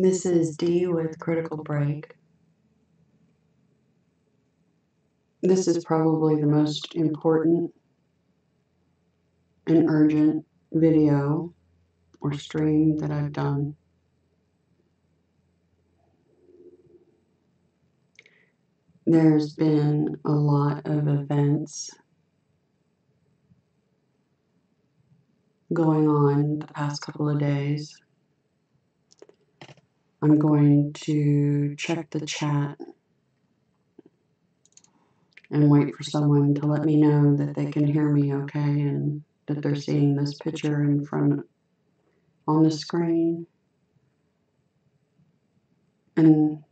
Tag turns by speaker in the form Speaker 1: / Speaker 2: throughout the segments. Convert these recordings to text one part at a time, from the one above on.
Speaker 1: This is D with Critical Break. This is probably the most important and urgent video or stream that I've done. There's been a lot of events going on the past couple of days. I'm going to check the chat and wait for someone to let me know that they can hear me okay and that they're seeing this picture in front on the screen. And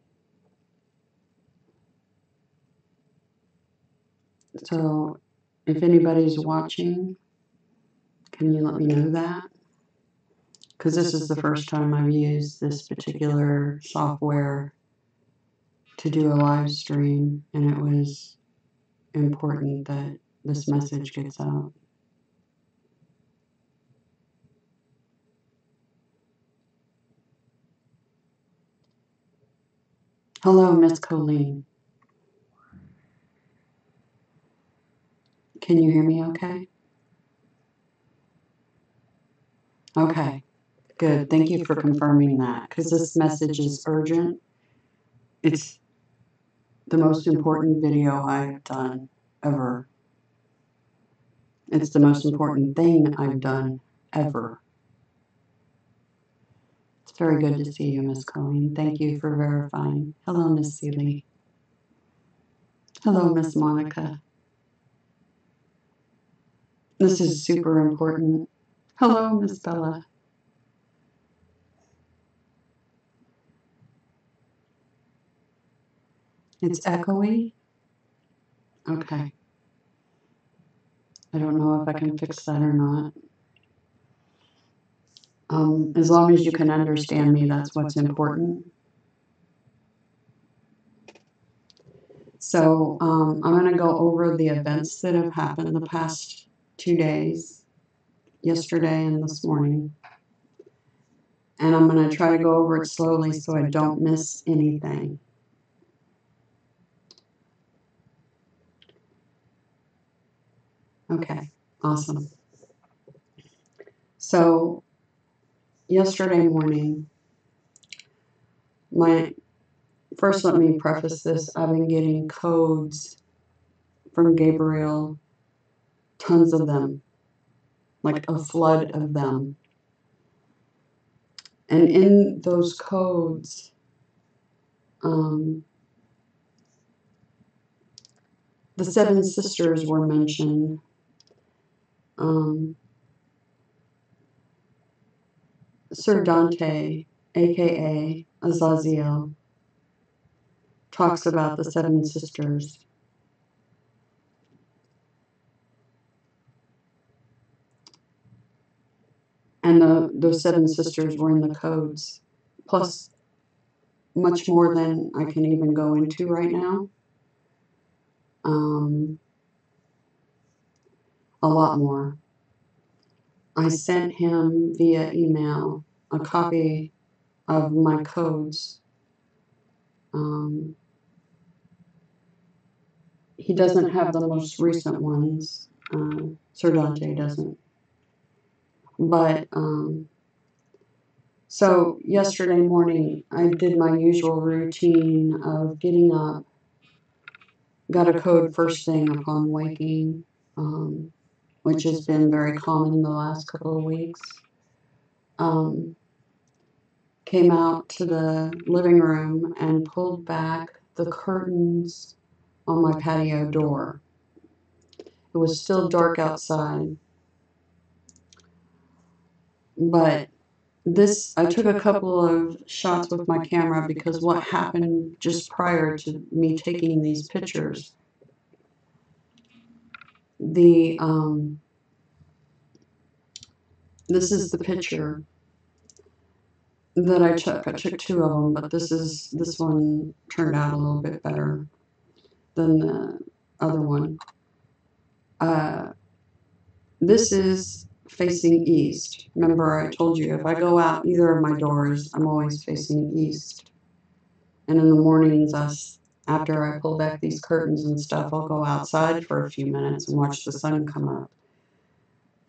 Speaker 1: so if anybody's watching, can you let me know that? Because this is the first time I've used this particular software to do a live stream, and it was important that this message gets out. Hello, Miss Colleen. Can you hear me okay? Okay, good. Thank you for confirming that, because this message is urgent. It's the most important video I've done ever. It's the most important thing I've done ever. It's very good to see you, Miss Colleen. Thank you for verifying. Hello, Miss Seeley. Hello, Miss Monica. This is super important. Hello, Miss Bella. It's echoey? Okay. I don't know if I can fix that or not. As long as you can understand me, that's what's important. So I'm going to go over the events that have happened the past 2 days, yesterday and this morning. And I'm going to try to go over it slowly so I don't miss anything. Okay, awesome. So yesterday morning, first let me preface this. I've been getting codes from Gabriel, tons of them, like a flood of them. And in those codes, the 7 sisters were mentioned. Sir Dante, aka Azazael, talks about the 7 sisters. And those 7 sisters were in the codes, plus much more than I can even go into right now. A lot more. I sent him via email a copy of my codes. He doesn't have the most recent ones. Sir Dante doesn't. But so yesterday morning, I did my usual routine of getting up, got a code first thing upon waking, which has been very common the last couple of weeks. Came out to the living room and pulled back the curtains on my patio door. It was still dark outside, but I took a couple of shots with my camera because what happened just prior to me taking these pictures, this is the picture that I took. I took 2 of them, but this one turned out a little bit better than the other one. This is facing east. Remember, I told you if I go out either of my doors, I'm always facing east. And in the mornings, after I pull back these curtains and stuff, I'll go outside for a few minutes and watch the sun come up.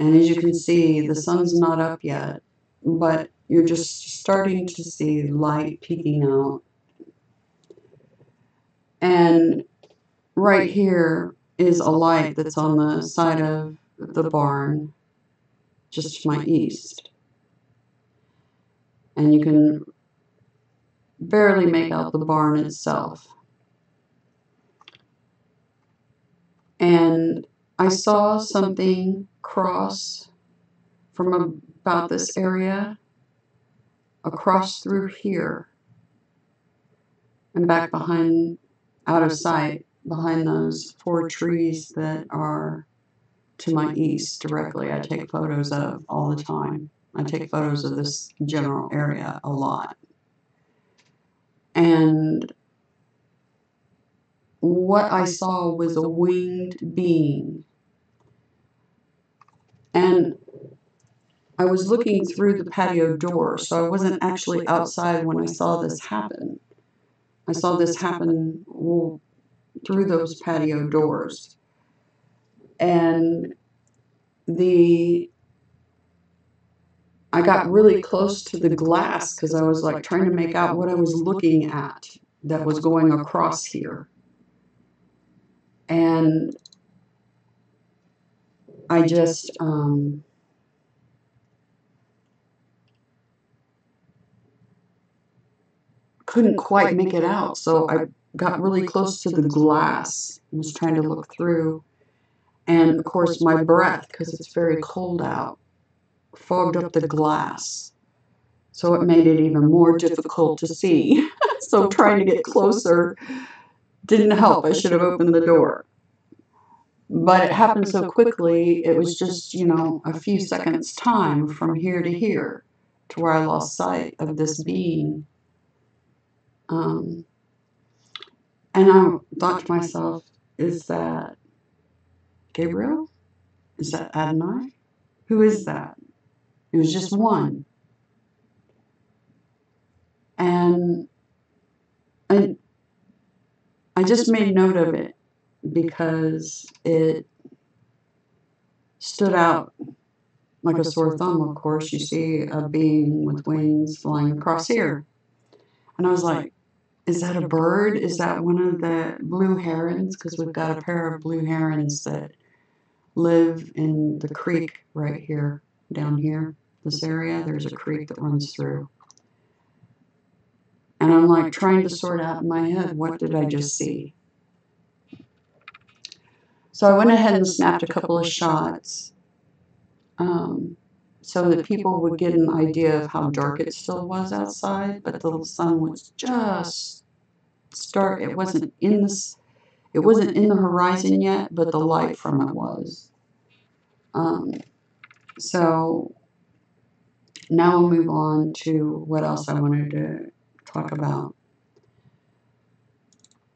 Speaker 1: And as you can see, the sun's not up yet, but you're just starting to see light peeking out. And right here is a light that's on the side of the barn, just to my east. And you can barely make out the barn itself. And I saw something cross from about this area across through here and back behind, out of sight, behind those 4 trees that are to my east directly. I take photos of all the time. I take photos of this general area a lot. And what I saw was a winged being. And I was looking through the patio door, so I wasn't actually outside when I saw this happen. I saw this happen through those patio doors. And I got really close to the glass because I was like trying to make out what I was looking at that was going across here. And I just couldn't quite make it out. So I got really close to the glass and was trying to look through. And of course, my breath, because it's very cold out, fogged up the glass. So it made it even more difficult to see. So trying to get closer didn't help. I should have opened the door. But it happened so quickly, it was just, a few seconds time from here to here to where I lost sight of this being. And I thought to myself, is that Gabriel? Is that Adonai? Who is that? It was just one. And I just made note of it because it stood out like a sore thumb. Of course, you see a being with wings flying across here. And I was like, is that a bird? Is that one of the blue herons? Because we've got a pair of blue herons that live in the creek right here, down here, this area. There's a creek that runs through. And I'm like trying to sort out in my head, what did I just see? So I went ahead and snapped a couple of shots so that people would get an idea of how dark it still was outside, but the sun was just it wasn't in the horizon yet, but the light from it was. So now we'll move on to what else I wanted to talk about.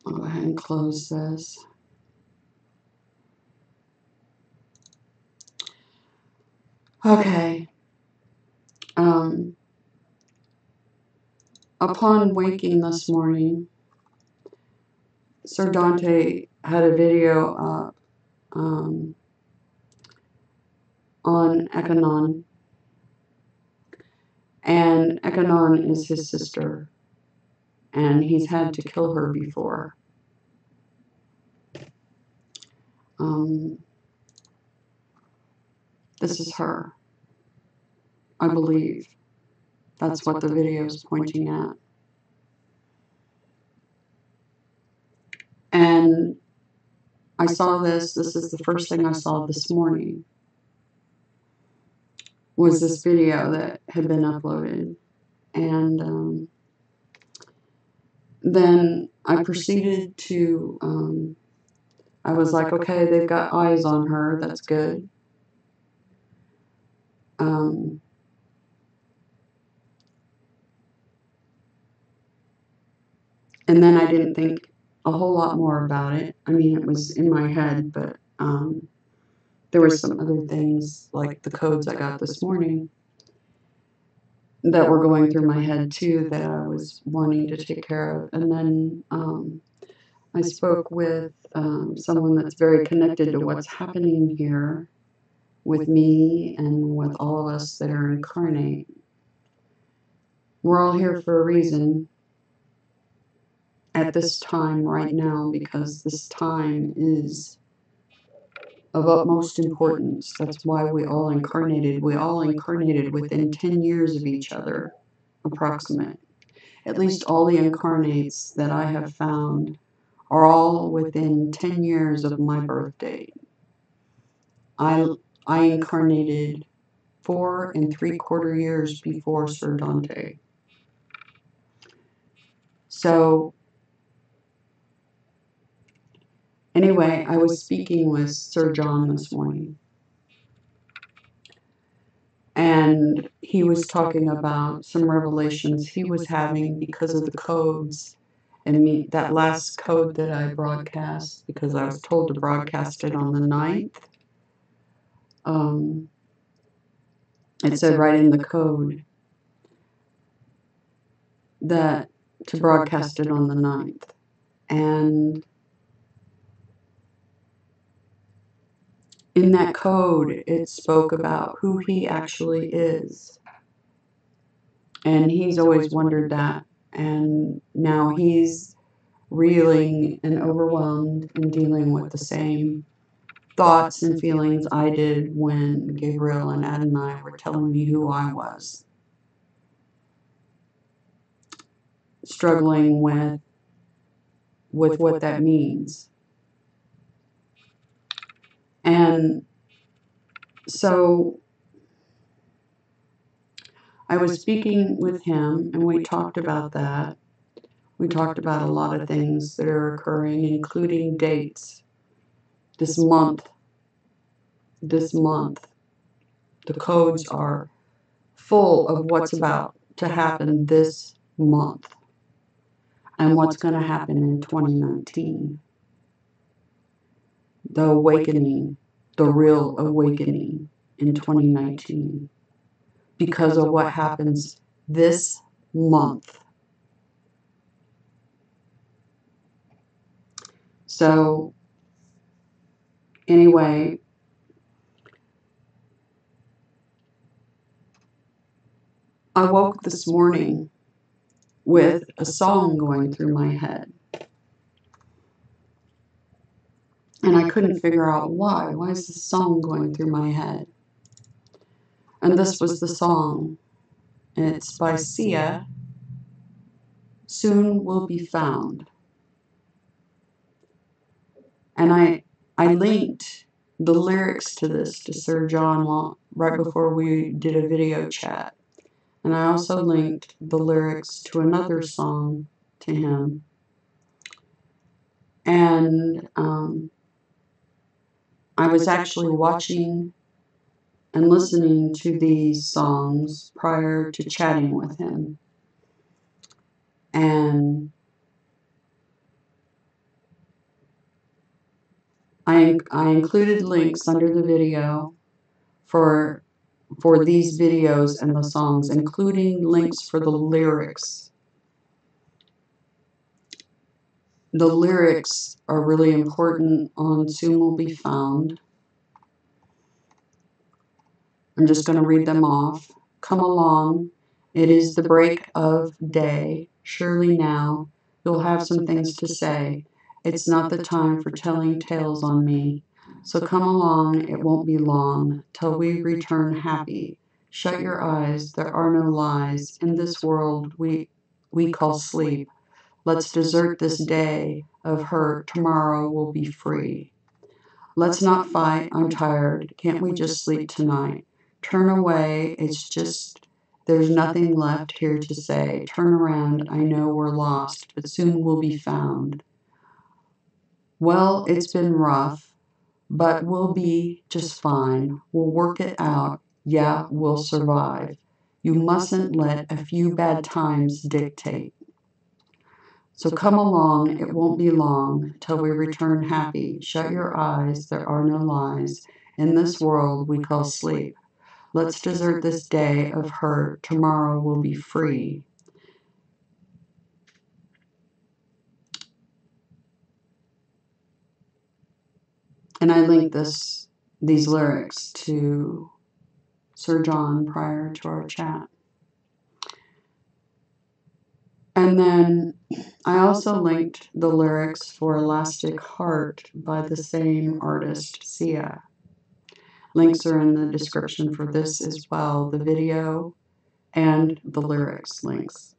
Speaker 1: I'll go ahead and close this. Okay. Upon waking this morning, Sir Dante had a video up on Ekenhon, and Ekenhon is his sister, and he's had to kill her before. This is her, I believe. That's what the video is pointing at. And I saw this is the first thing I saw this morning, was this video that had been uploaded. And then I proceeded to, I was like, okay, they've got eyes on her, that's good. And then I didn't think a whole lot more about it. I mean, it was in my head, but there were some other things, like the codes I got this morning, that were going through my head too, that I was wanting to take care of. And then I spoke with someone that's very connected to what's happening here with me and with all of us that are incarnate. We're all here for a reason at this time right now, because this time is of utmost importance. That's why we all incarnated. We all incarnated within 10 years of each other, approximate. At least all the incarnates that I have found are all within 10 years of my birth date. I incarnated 4 3/4 years before Sir Dante. So anyway, I was speaking with Sir John this morning, and he was talking about some revelations he was having because of the codes. And that last code that I broadcast, because I was told to broadcast it on the 9th, it said right in the code that to broadcast it on the 9th. And in that code, it spoke about who he actually is. And he's always wondered that. And now he's reeling and overwhelmed and dealing with the same thoughts and feelings I did when Gabriel and Adonai were telling me who I was. Struggling with what that means. And so I was speaking with him, and we talked about that. We talked about a lot of things that are occurring, including dates. This month, the codes are full of what's about to happen this month and what's going to happen in 2019. The awakening, the real awakening in 2019, because of what happens this month. So anyway, I woke this morning with a song going through my head. And I couldn't figure out why. Why is this song going through my head? And this was the song. It's by Sia, Soon Will Be Found. And I linked the lyrics to this to Sir John right before we did a video chat. And I also linked the lyrics to another song to him. And I was actually watching and listening to these songs prior to chatting with him. And I included links under the video for these videos and the songs, including links for the lyrics. The lyrics are really important on Soon Will Be Found. I'm just going to read them off. Come along, it is the break of day. Surely now you'll have some things to say. It's not the time for telling tales on me. So come along, it won't be long till we return happy. Shut your eyes, there are no lies in this world we call sleep. Let's desert this day of hurt, tomorrow we'll be free. Let's not fight, I'm tired, can't we just sleep tonight? Turn away, it's just, there's nothing left here to say. Turn around, I know we're lost, but soon we'll be found. Well, it's been rough, but we'll be just fine. We'll work it out, yeah, we'll survive. You mustn't let a few bad times dictate. So come along, it won't be long till we return happy. Shut your eyes, there are no lies in this world we call sleep. Let's desert this day of hurt. Tomorrow will be free. And I linked these lyrics to Sir John prior to our chat. And then I also linked the lyrics for Elastic Heart by the same artist, Sia. Links are in the description for this as well, the video and the lyrics links.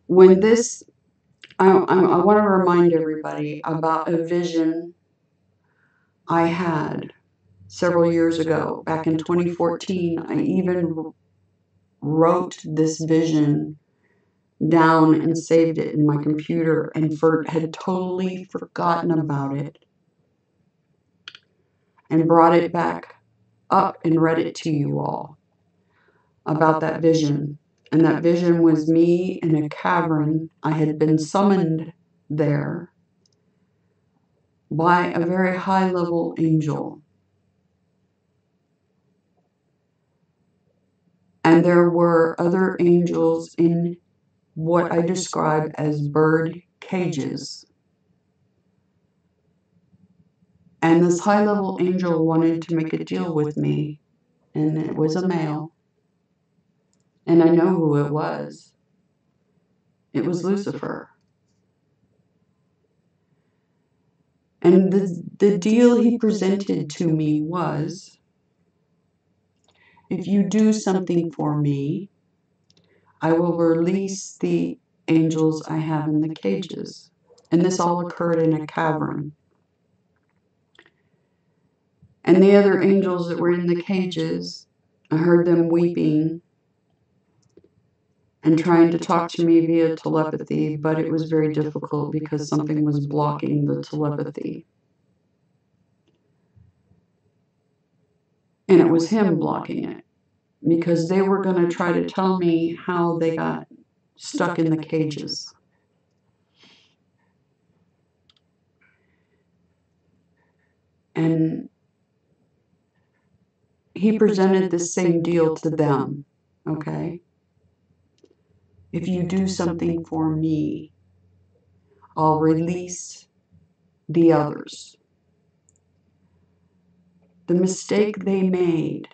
Speaker 1: When this, I want to remind everybody about a vision I had several years ago. Back in 2014, I even wrote this vision down and saved it in my computer and had totally forgotten about it and brought it back up and read it to you all about that vision. And that vision was me in a cavern. I had been summoned there by a very high-level angel. And there were other angels in what I describe as bird cages. And this high-level angel wanted to make a deal with me, and it was a male. And I know who it was. It was Lucifer. And the deal he presented to me was, if you do something for me, I will release the angels I have in the cages. And this all occurred in a cavern. And the other angels that were in the cages, I heard them weeping and trying to talk to me via telepathy, but it was very difficult because something was blocking the telepathy. And it was him blocking it, because they were going to try to tell me how they got stuck in the cages. And he presented the same deal to them, okay? If you do something for me, I'll release the others. The mistake they made,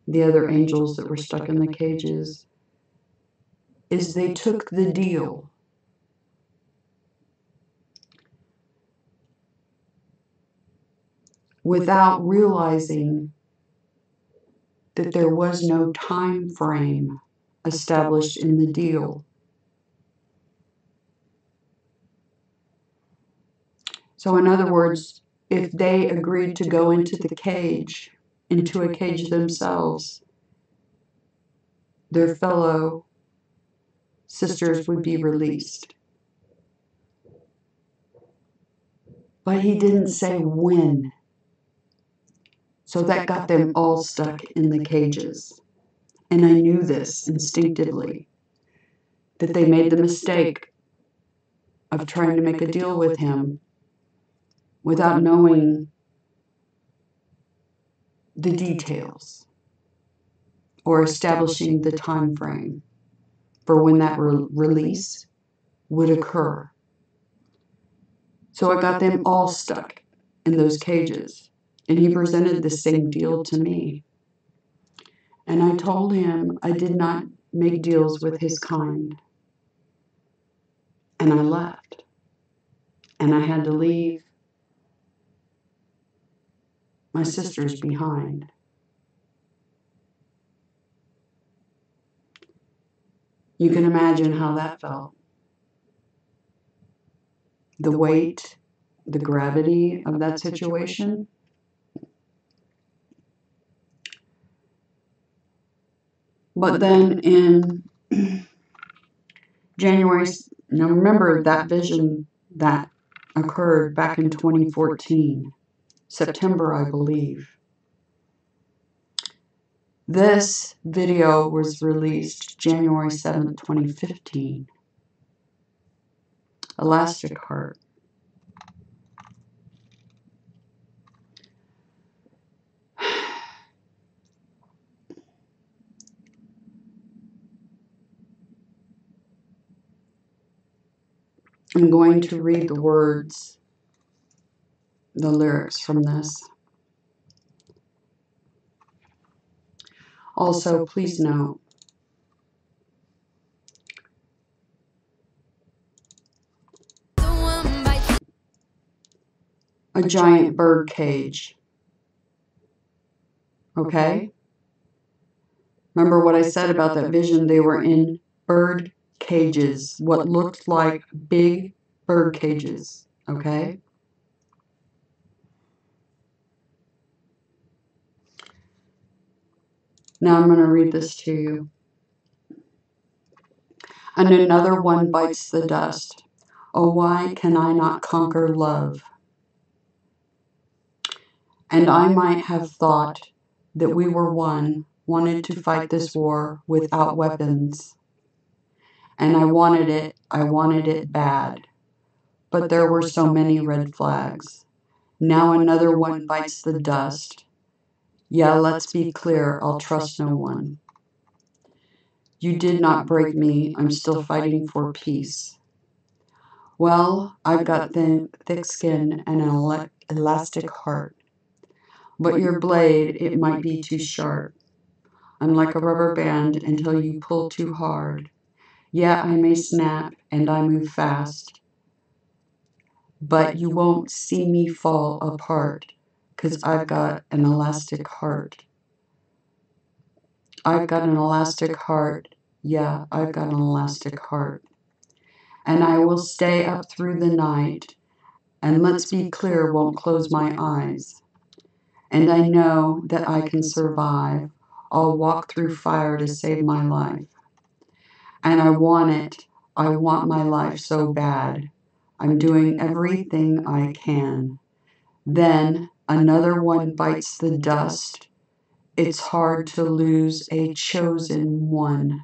Speaker 1: the other angels that were stuck in the cages, is they took the deal without realizing that there was no time frame established in the deal. So in other words, if they agreed to go into a cage themselves, their fellow sisters would be released. But he didn't say when. So that got them all stuck in the cages. And I knew this instinctively, that they made the mistake of trying to make a deal with him without knowing the details or establishing the time frame for when that release would occur. So I got them all stuck in those cages, and he presented the same deal to me. And I told him I did not make deals with his kind. And I left. And I had to leave my sisters behind. You can imagine how that felt. The weight, the gravity of that situation. But then in January, now remember that vision that occurred back in 2014, September, I believe. This video was released January 7th, 2015. Elastic Heart. I'm going to read the words, the lyrics from this. Also, please note, a giant bird cage. Okay? Remember what I said about that vision? They were in bird cages, what looked like big bird cages. Okay? Now I'm going to read this to you. And another one bites the dust. Oh, why can I not conquer love? And I might have thought that we were one, wanted to fight this war without weapons. And I wanted it bad. But there were so many red flags. Now another one bites the dust. Yeah, let's be clear, I'll trust no one. You did not break me, I'm still fighting for peace. Well, I've got thick skin and an elastic heart. But your blade, it might be too sharp. I'm like a rubber band until you pull too hard. Yeah, I may snap and I move fast. But you won't see me fall apart, 'cause I've got an elastic heart. I've got an elastic heart. Yeah, I've got an elastic heart. And I will stay up through the night, and let's be clear, won't close my eyes. And I know that I can survive. I'll walk through fire to save my life. And I want it. I want my life so bad. I'm doing everything I can. Then another one bites the dust. It's hard to lose a chosen one.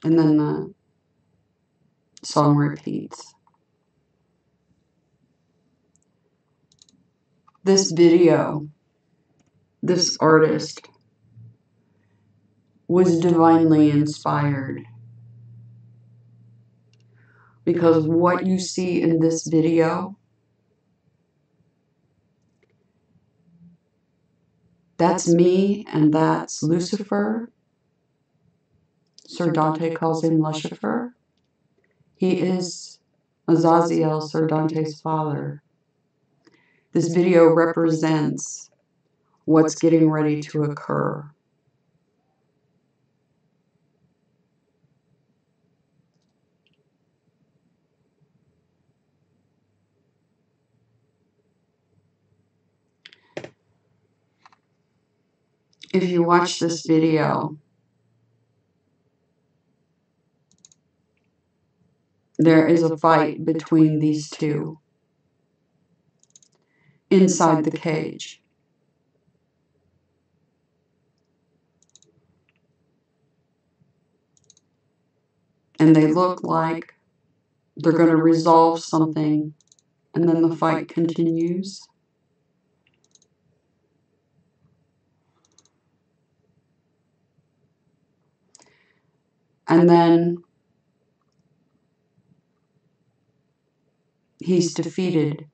Speaker 1: And then the song repeats. This video, this artist, was divinely inspired. Because what you see in this video, that's me and that's Lucifer. Sir Dante calls him Lucifer. He is Azazael, Sir Dante's father. This video represents what's getting ready to occur. If you watch this video, there is a fight between these two inside the cage. And they look like they're going to resolve something, and then the fight continues. And then he's defeated.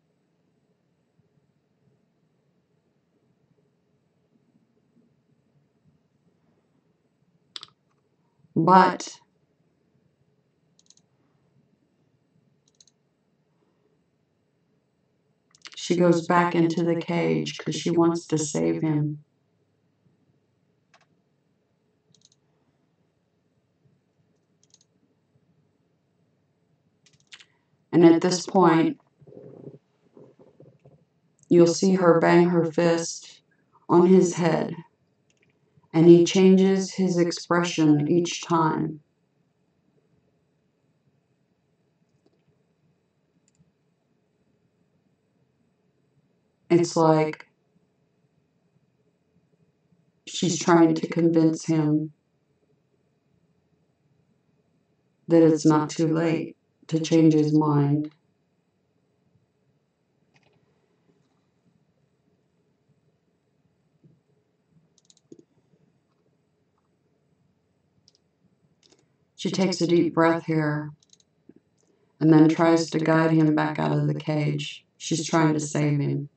Speaker 1: But she goes back into the cage because she wants to save him. And at this point, you'll see her bang her fist on his head. And he changes his expression each time. it's like she's trying to convince him that it's not too late to change his mind. She takes a deep breath here and then tries to guide him back out of the cage. She's trying to save him.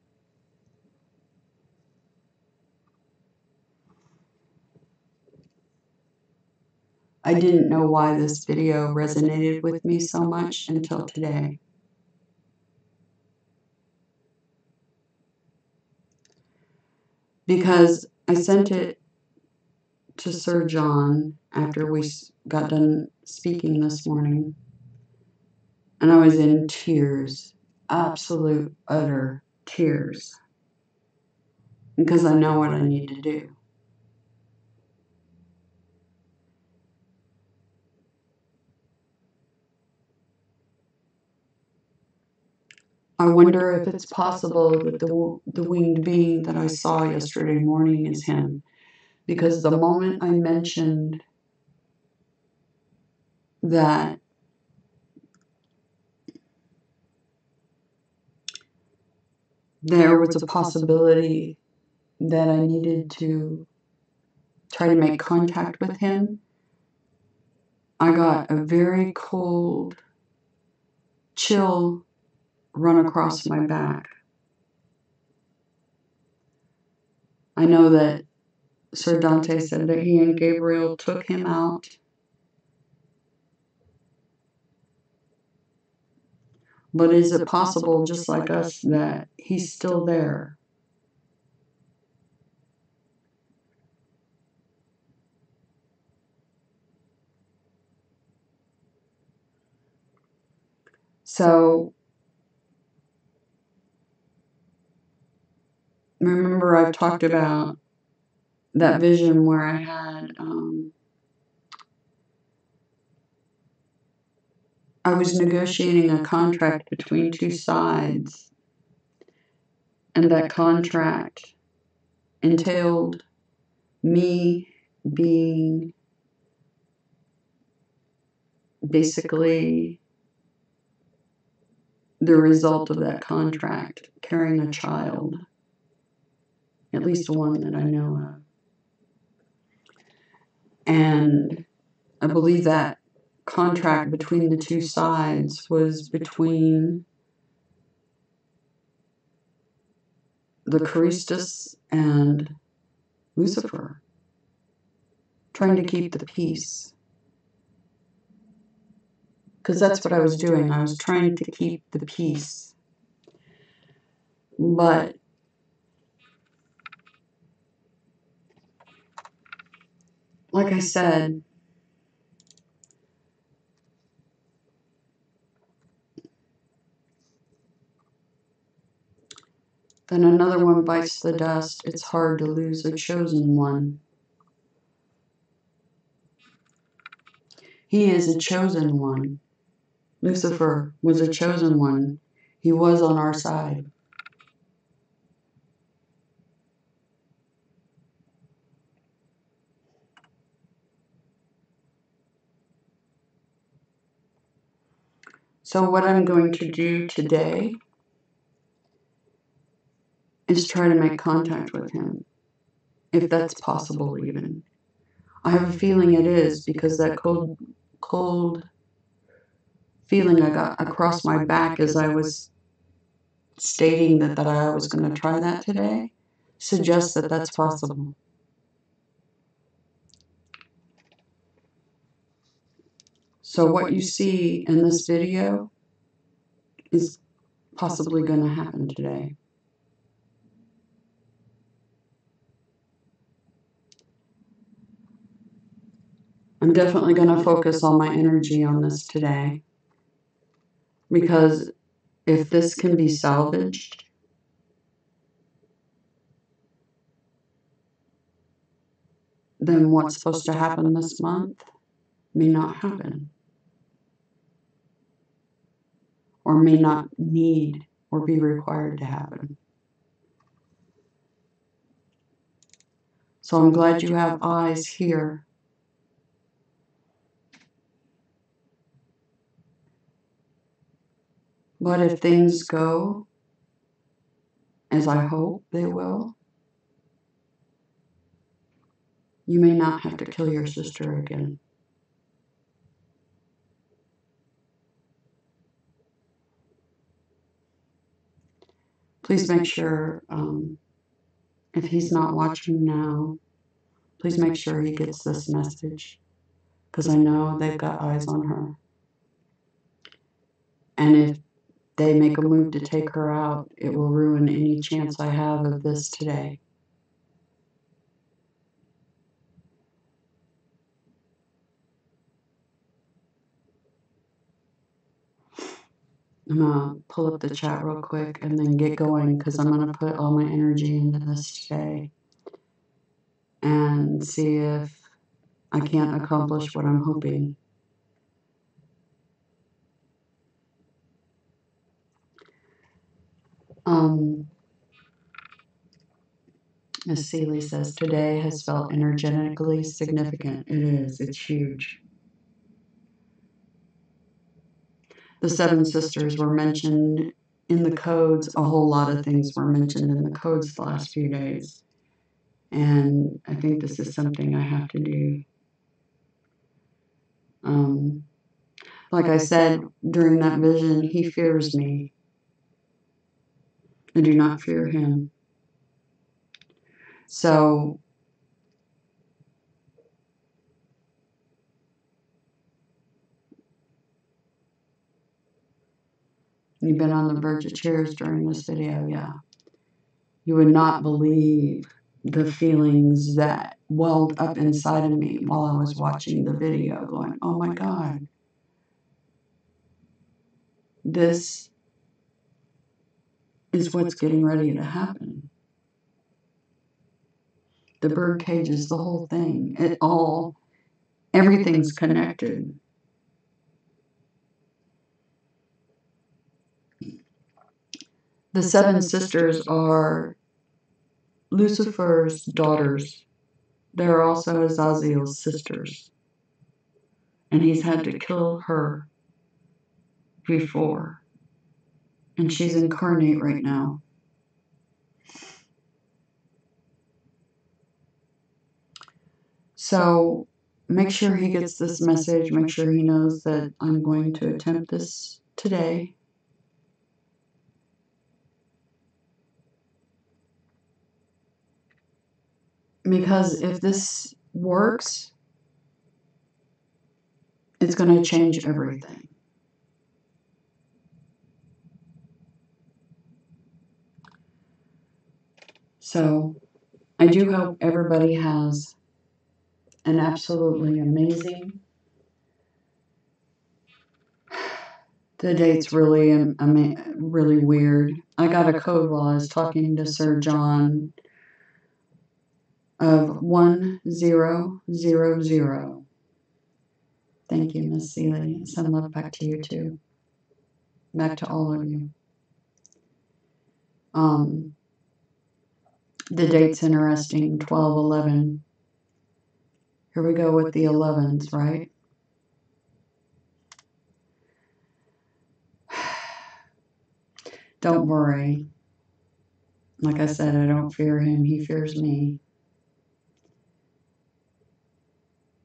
Speaker 1: I didn't know why this video resonated with me so much until today. Because I sent it to Sir John after we got done speaking this morning. And I was in tears, absolute, utter tears. Because I know what I need to do. I wonder if it's possible that the winged being that I saw yesterday morning is him. Because the moment I mentioned that there was a possibility that I needed to try to make contact with him, I got a very cold chill run across my back. I know that Sir Dante said that he and Gabriel took him out. But is it possible, just like us, that he's still there? So, remember I've talked about that vision where I had, I was negotiating a contract between two sides, and that contract entailed me being basically the result of that contract, carrying a child, at least one that I know of. And I believe that contract between the two sides was between the Christus and Lucifer, trying to keep the peace. Because that's what I was doing. I was trying to keep the peace. But like I said, then another one bites the dust. It's hard to lose a chosen one. He is a chosen one. Lucifer was a chosen one. He was on our side. So what I'm going to do today is try to make contact with him, if that's possible even. I have a feeling it is, because that cold feeling I got across my back as I was stating that I was going to try that today suggests that that's possible. So what you see in this video is possibly going to happen today. I'm definitely going to focus all my energy on this today, because if this can be salvaged, then what's supposed to happen this month may not happen, or may not need or be required to happen. So I'm glad you have eyes here. But if things go as I hope they will, you may not have to kill your sister again. Please make sure, if he's not watching now, please make sure he gets this message, because I know they've got eyes on her. And if they make a move to take her out, it will ruin any chance I have of this today. I'm going to pull up the chat real quick and then get going, because I'm going to put all my energy into this today and see if I can't accomplish what I'm hoping. Miss Seeley says, today has felt energetically significant. It is. It's huge. The seven sisters were mentioned in the codes. A whole lot of things were mentioned in the codes the last few days. And I think this is something I have to do. Like I said, during that vision, he fears me. I do not fear him. So you've been on the verge of tears during this video, yeah. You would not believe the feelings that welled up inside of me while I was watching the video, going, oh my God, this is what's getting ready to happen. The bird cages, the whole thing, everything's connected. The seven sisters are Lucifer's daughters. They're also Azazael's sisters. And he's had to kill her before. And she's incarnate right now. So make sure he gets this message. Make sure he knows that I'm going to attempt this today. Because if this works, it's going to change everything. So I do hope everybody has an absolutely amazing. The date's really, really weird. I got a code while I was talking to Sir John of 1000. Thank you, Miss Seeley. Send love back to you too. Back to all of you. The date's interesting, 12/11. Here we go with the 11s, right? Don't worry. Like I said, I don't fear him. He fears me.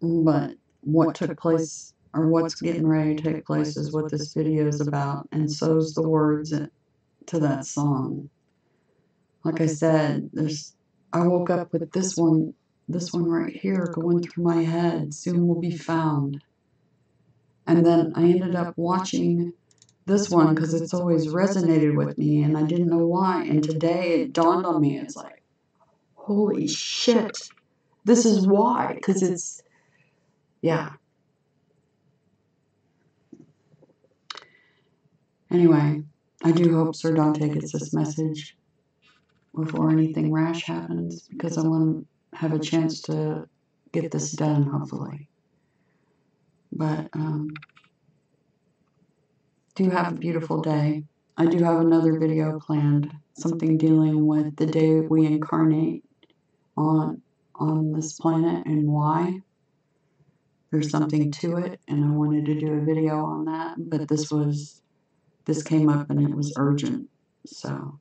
Speaker 1: But what took place, or what's getting ready to take place, is what this video is about. And so's the words to that song. Like I said, I woke up with this one right here going through my head. Soon will be found. And then I ended up watching this one because it's always resonated with me and I didn't know why. And today it dawned on me. It's like, holy shit, this is why. Because it's, yeah. Anyway, I do hope Sir Dante gets this message before anything rash happens, because I want to have a chance to get this done, hopefully. But do have a beautiful day. I do have another video planned, something dealing with the day we incarnate on on this planet and why. There's something to it, and I wanted to do a video on that, but this came up and it was urgent. So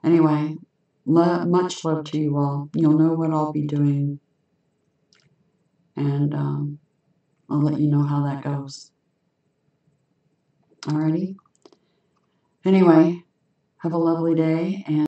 Speaker 1: anyway, much love to you all. You'll know what I'll be doing, and I'll let you know how that goes. Alrighty? Anyway, have a lovely day, and